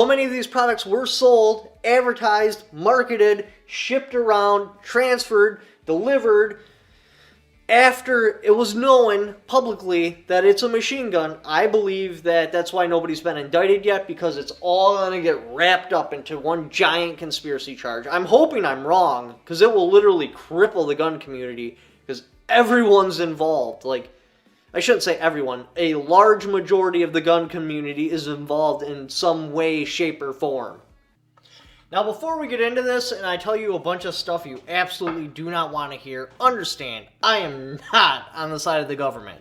So many of these products were sold, advertised, marketed, shipped around, transferred, delivered after it was known publicly that it's a machine gun. I believe that that's why nobody's been indicted yet, because it's all going to get wrapped up into one giant conspiracy charge. I'm hoping I'm wrong, because it will literally cripple the gun community, because everyone's involved. Like, I shouldn't say everyone. A large majority of the gun community is involved in some way, shape, or form. Now, before we get into this and I tell you a bunch of stuff you absolutely do not want to hear, understand, I am not on the side of the government.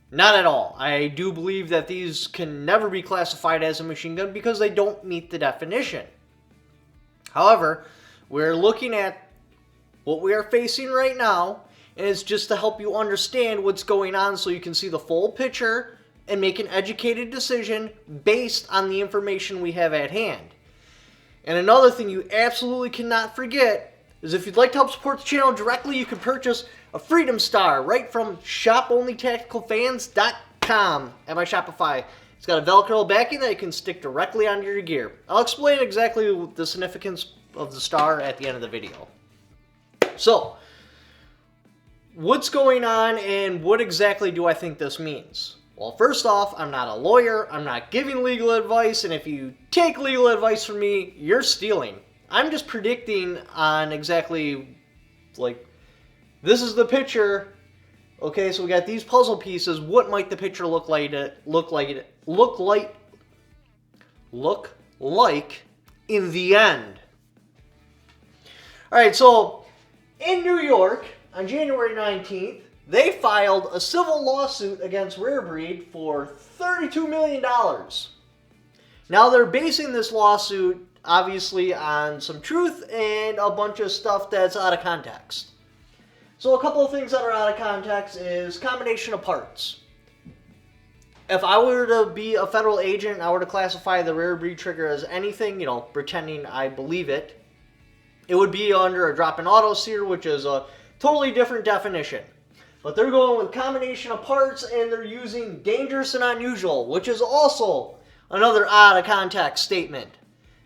Not at all. I do believe that these can never be classified as a machine gun because they don't meet the definition. However, we're looking at what we are facing right now, and it's just to help you understand what's going on so you can see the full picture and make an educated decision based on the information we have at hand. And another thing you absolutely cannot forget is if you'd like to help support the channel directly, you can purchase a Freedom Star right from shoponlytacticalfans.com at my Shopify. It's got a Velcro backing that you can stick directly onto your gear. I'll explain exactly the significance of the star at the end of the video. So, what's going on and what exactly do I think this means? Well, first off, I'm not a lawyer, I'm not giving legal advice, and if you take legal advice from me, you're stealing. I'm just predicting on exactly, like, this is the picture. Okay, so we got these puzzle pieces. What might the picture look like in the end? All right, so in New York, on January 19th, they filed a civil lawsuit against Rare Breed for $32 million. Now, they're basing this lawsuit, obviously, on some truth and a bunch of stuff that's out of context. So a couple of things that are out of context is combination of parts. If I were to be a federal agent and I were to classify the Rare Breed trigger as anything, pretending I believe it, it would be under a drop-in auto sear, which is a totally different definition. But they're going with combination of parts, and they're using dangerous and unusual, which is also another out-of-context statement.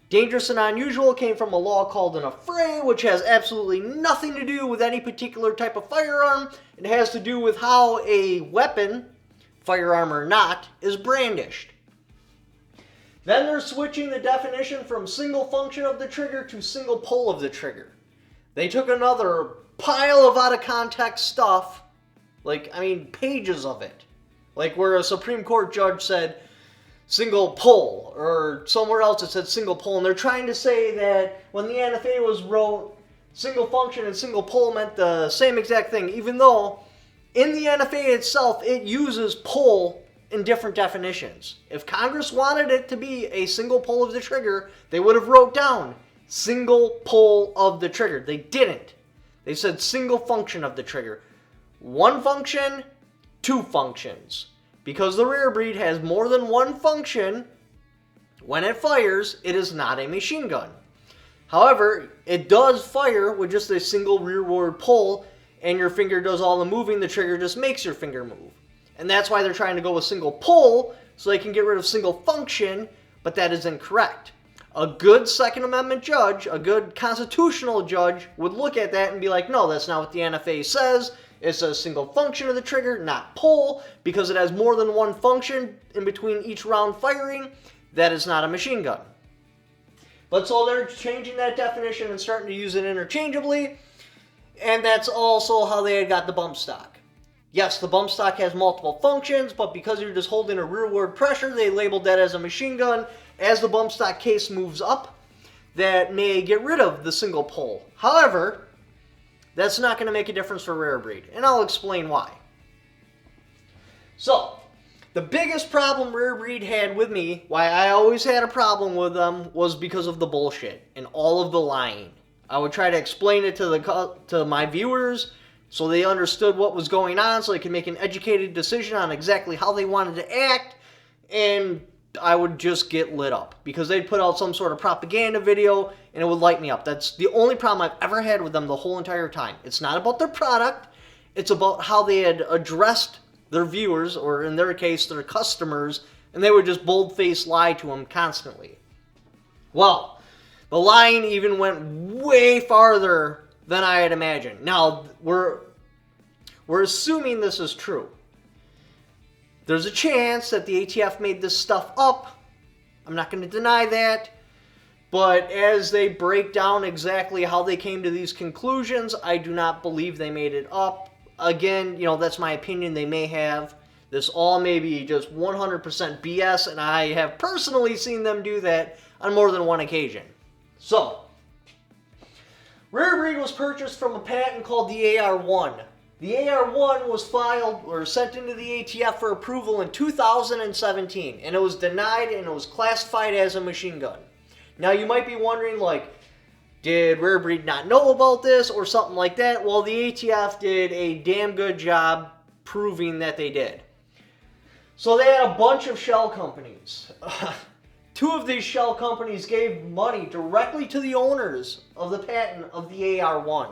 Dangerous and unusual came from a law called an affray, which has absolutely nothing to do with any particular type of firearm. It has to do with how a weapon, firearm or not, is brandished. Then they're switching the definition from single function of the trigger to single pull of the trigger. They took another pile of out-of-context stuff, pages of it. Like where a Supreme Court judge said single pull, or somewhere else it said single pull, and they're trying to say that when the NFA was wrote, single function and single pull meant the same exact thing, even though in the NFA itself it uses pull in different definitions. If Congress wanted it to be a single pull of the trigger, they would have wrote down single pull of the trigger. They didn't. They said single function of the trigger. One function, two functions. Because the Rare Breed has more than one function, when it fires, it is not a machine gun. However, it does fire with just a single rearward pull, and your finger does all the moving, the trigger just makes your finger move. And that's why they're trying to go with single pull, so they can get rid of single function, but that is incorrect. A good Second Amendment judge, a good constitutional judge, would look at that and be like, no, that's not what the NFA says. It's a single function of the trigger, not pull, because it has more than one function in between each round firing. That is not a machine gun. But so they're changing that definition and starting to use it interchangeably, and that's also how they had got the bump stock. Yes, the bump stock has multiple functions, but because you're just holding a rearward pressure, they labeled that as a machine gun. As the bump stock case moves up, that may get rid of the single pull. However, that's not going to make a difference for Rare Breed, and I'll explain why. So, the biggest problem Rare Breed had with me, why I always had a problem with them, was because of the bullshit and all of the lying. I would try to explain it to my viewers so they understood what was going on, so they could make an educated decision on exactly how they wanted to act, and I would just get lit up because they'd put out some sort of propaganda video and it would light me up. That's the only problem I've ever had with them the whole entire time. It's not about their product. It's about how they had addressed their viewers, or in their case, their customers, and they would just bold-faced lie to them constantly. Well, the line even went way farther than I had imagined. Now, we're assuming this is true. There's a chance that the ATF made this stuff up. I'm not going to deny that. But as they break down exactly how they came to these conclusions, I do not believe they made it up. Again, that's my opinion. They may have. This all may be just 100% BS, and I have personally seen them do that on more than one occasion. So, Rare Breed was purchased from a patent called the AR-1. The AR-1 was filed or sent into the ATF for approval in 2017, and it was denied and it was classified as a machine gun. Now you might be wondering, did Rare Breed not know about this or something like that? Well, the ATF did a damn good job proving that they did. So they had a bunch of shell companies. Two of these shell companies gave money directly to the owners of the patent of the AR-1,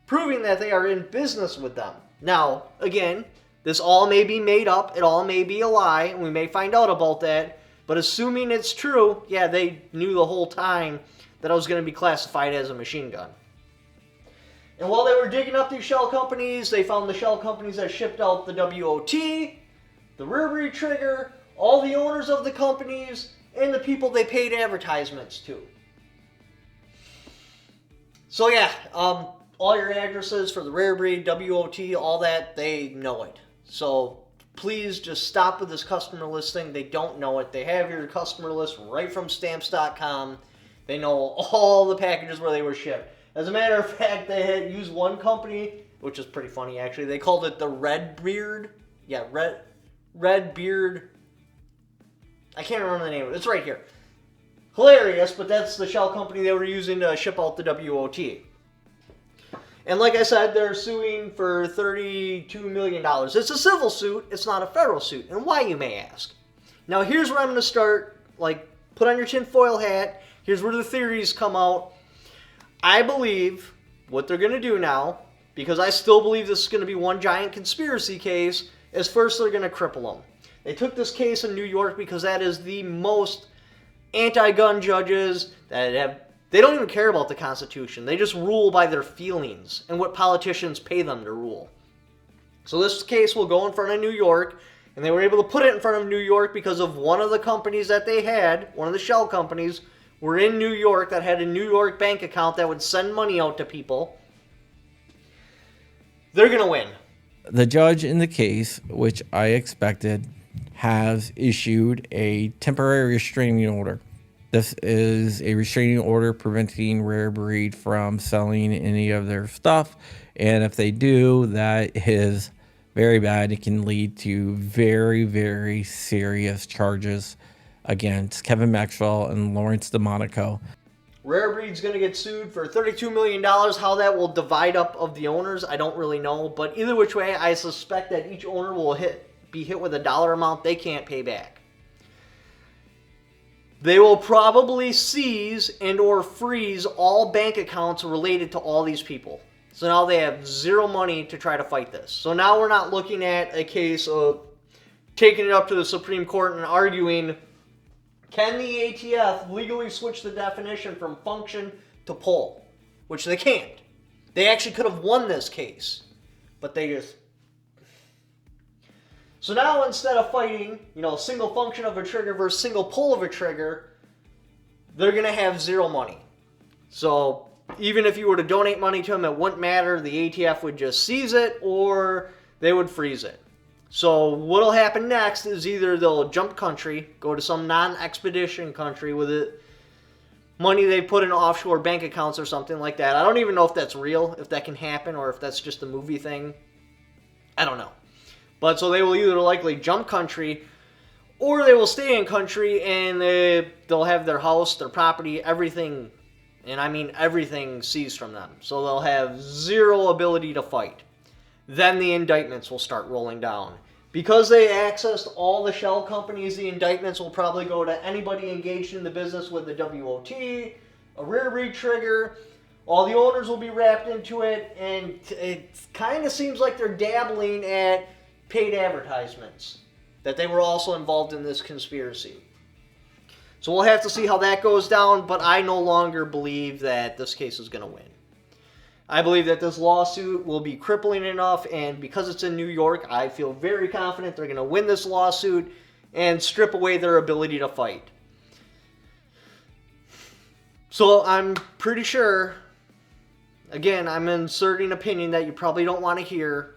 proving that they are in business with them. Now, again, this all may be made up, it all may be a lie, and we may find out about that, but assuming it's true, yeah, they knew the whole time that I was going to be classified as a machine gun. And while they were digging up these shell companies, they found the shell companies that shipped out the WOT, the Rare Breed trigger, all the owners of the companies, and the people they paid advertisements to. So yeah, all your addresses for the Rare Breed, WOT, all that, they know it. So please just stop with this customer list thing. They don't know it. They have your customer list right from stamps.com. They know all the packages where they were shipped. As a matter of fact, they had used one company, which is pretty funny actually. They called it the Red Beard. Yeah, Red Beard. I can't remember the name of it. It's right here. Hilarious, but that's the shell company they were using to ship out the WOT. And like I said, they're suing for $32 million. It's a civil suit. It's not a federal suit. And why, you may ask? Now, here's where I'm going to start. Put on your tinfoil hat. Here's where the theories come out. I believe what they're going to do now, because I still believe this is going to be one giant conspiracy case, is first they're going to cripple them. They took this case in New York because that is the most anti-gun judges that have... They don't even care about the Constitution. They just rule by their feelings and what politicians pay them to rule. So this case will go in front of New York, and they were able to put it in front of New York because of one of the companies that they had, one of the shell companies, were in New York that had a New York bank account that would send money out to people. They're going to win. The judge in the case, which I expected, has issued a temporary restraining order. This is a restraining order preventing Rare Breed from selling any of their stuff. And if they do, that is very bad. It can lead to very, very serious charges against Kevin Maxwell and Lawrence DeMonico. Rare Breed's going to get sued for $32 million. How that will divide up of the owners, I don't really know. But either which way, I suspect that each owner will be hit with a dollar amount they can't pay back. They will probably seize and or freeze all bank accounts related to all these people. So now they have zero money to try to fight this. So now we're not looking at a case of taking it up to the Supreme Court and arguing, can the ATF legally switch the definition from function to pull? Which they can't. They actually could have won this case, but they just... So now instead of fighting, single function of a trigger versus single pull of a trigger, they're going to have zero money. So even if you were to donate money to them, it wouldn't matter. The ATF would just seize it or they would freeze it. So what'll happen next is either they'll jump country, go to some non-expedition country with it, money they put in offshore bank accounts or something like that. I don't even know if that's real, if that can happen, or if that's just a movie thing. I don't know. But so they will either likely jump country, or they will stay in country and they'll have their house, their property, everything, and I mean everything, seized from them. So they'll have zero ability to fight. Then the indictments will start rolling down. Because they accessed all the shell companies, the indictments will probably go to anybody engaged in the business with the WOT, a Rare Breed trigger. All the owners will be wrapped into it, and it kind of seems like they're dabbling at paid advertisements, that they were also involved in this conspiracy. So we'll have to see how that goes down, but I no longer believe that this case is going to win. I believe that this lawsuit will be crippling enough, and because it's in New York, I feel very confident they're going to win this lawsuit and strip away their ability to fight. So I'm pretty sure, again, I'm inserting opinion that you probably don't want to hear,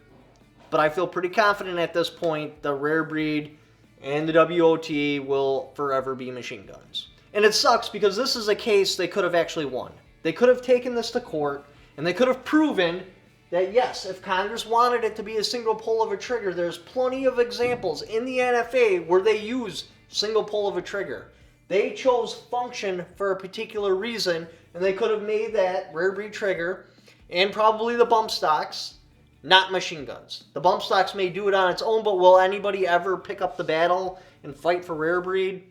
but I feel pretty confident at this point the Rare Breed and the WOT will forever be machine guns. And it sucks because this is a case they could have actually won. They could have taken this to court, and they could have proven that, yes, if Congress wanted it to be a single pull of a trigger, there's plenty of examples in the NFA where they use single pull of a trigger. They chose function for a particular reason, and they could have made that Rare Breed trigger and probably the bump stocks not machine guns. The bump stocks may do it on its own, but will anybody ever pick up the battle and fight for Rare Breed?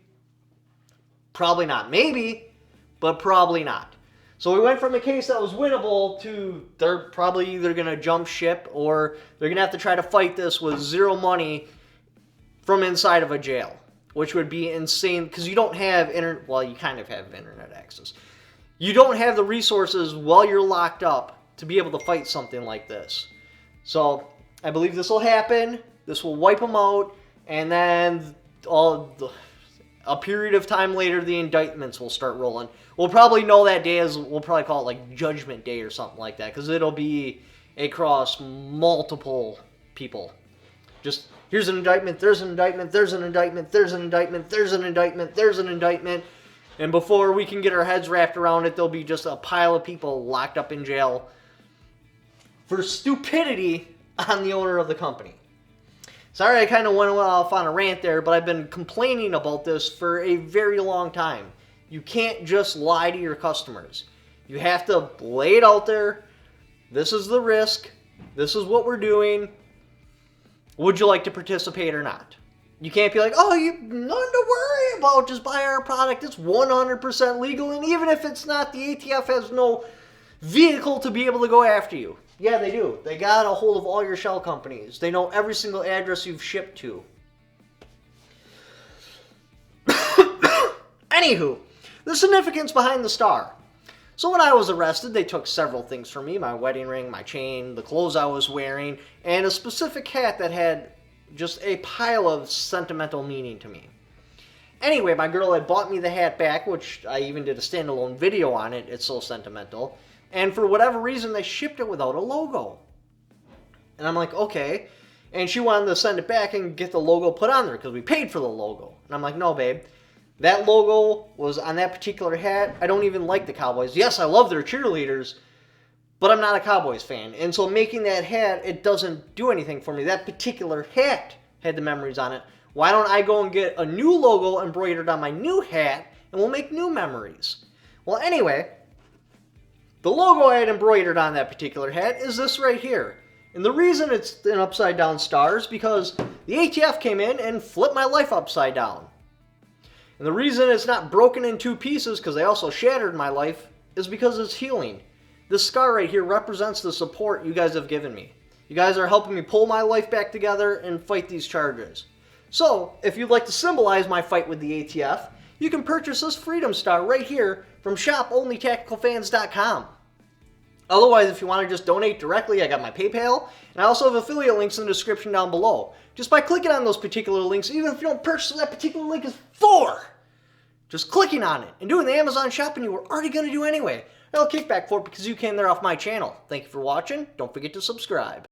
Probably not. Maybe, but probably not. So we went from a case that was winnable to they're probably either going to jump ship or they're going to have to try to fight this with zero money from inside of a jail, which would be insane because you don't have well, you kind of have internet access. You don't have the resources while you're locked up to be able to fight something like this. So I believe this will happen. This will wipe them out, and then a period of time later, the indictments will start rolling. We'll probably know that day as, we'll probably call it like Judgment Day or something like that, because it'll be across multiple people. Just, here's an indictment, there's an indictment, there's an indictment, there's an indictment, there's an indictment, there's an indictment. And before we can get our heads wrapped around it, there'll be just a pile of people locked up in jail for stupidity on the owner of the company. Sorry I kind of went off on a rant there, but I've been complaining about this for a very long time. You can't just lie to your customers. You have to lay it out there. This is the risk. This is what we're doing. Would you like to participate or not? You can't be like, oh, you nothing to worry about. Just buy our product. It's 100% legal. And even if it's not, the ATF has no vehicle to be able to go after you. Yeah, they do. They got a hold of all your shell companies. They know every single address you've shipped to. Anywho, the significance behind the star. So when I was arrested, they took several things from me. My wedding ring, my chain, the clothes I was wearing, and a specific hat that had just a pile of sentimental meaning to me. Anyway, my girl had bought me the hat back, which I even did a standalone video on it. It's so sentimental. And for whatever reason, they shipped it without a logo. And I'm like, okay. And she wanted to send it back and get the logo put on there because we paid for the logo. And I'm like, no, babe. That logo was on that particular hat. I don't even like the Cowboys. Yes, I love their cheerleaders, but I'm not a Cowboys fan. And so making that hat, it doesn't do anything for me. That particular hat had the memories on it. Why don't I go and get a new logo embroidered on my new hat and we'll make new memories? Well, anyway, the logo I had embroidered on that particular hat is this right here. And the reason it's an upside down star is because the ATF came in and flipped my life upside down. And the reason it's not broken in two pieces, because they also shattered my life, is because it's healing. This scar right here represents the support you guys have given me. You guys are helping me pull my life back together and fight these charges. So, if you'd like to symbolize my fight with the ATF, you can purchase this Freedom Star right here from shoponlytacticalfans.com. Otherwise, if you want to just donate directly, I got my PayPal, and I also have affiliate links in the description down below. Just by clicking on those particular links, even if you don't purchase what that particular link is for, just clicking on it and doing the Amazon shopping you were already going to do anyway. I'll kick back for it because you came there off my channel. Thank you for watching. Don't forget to subscribe.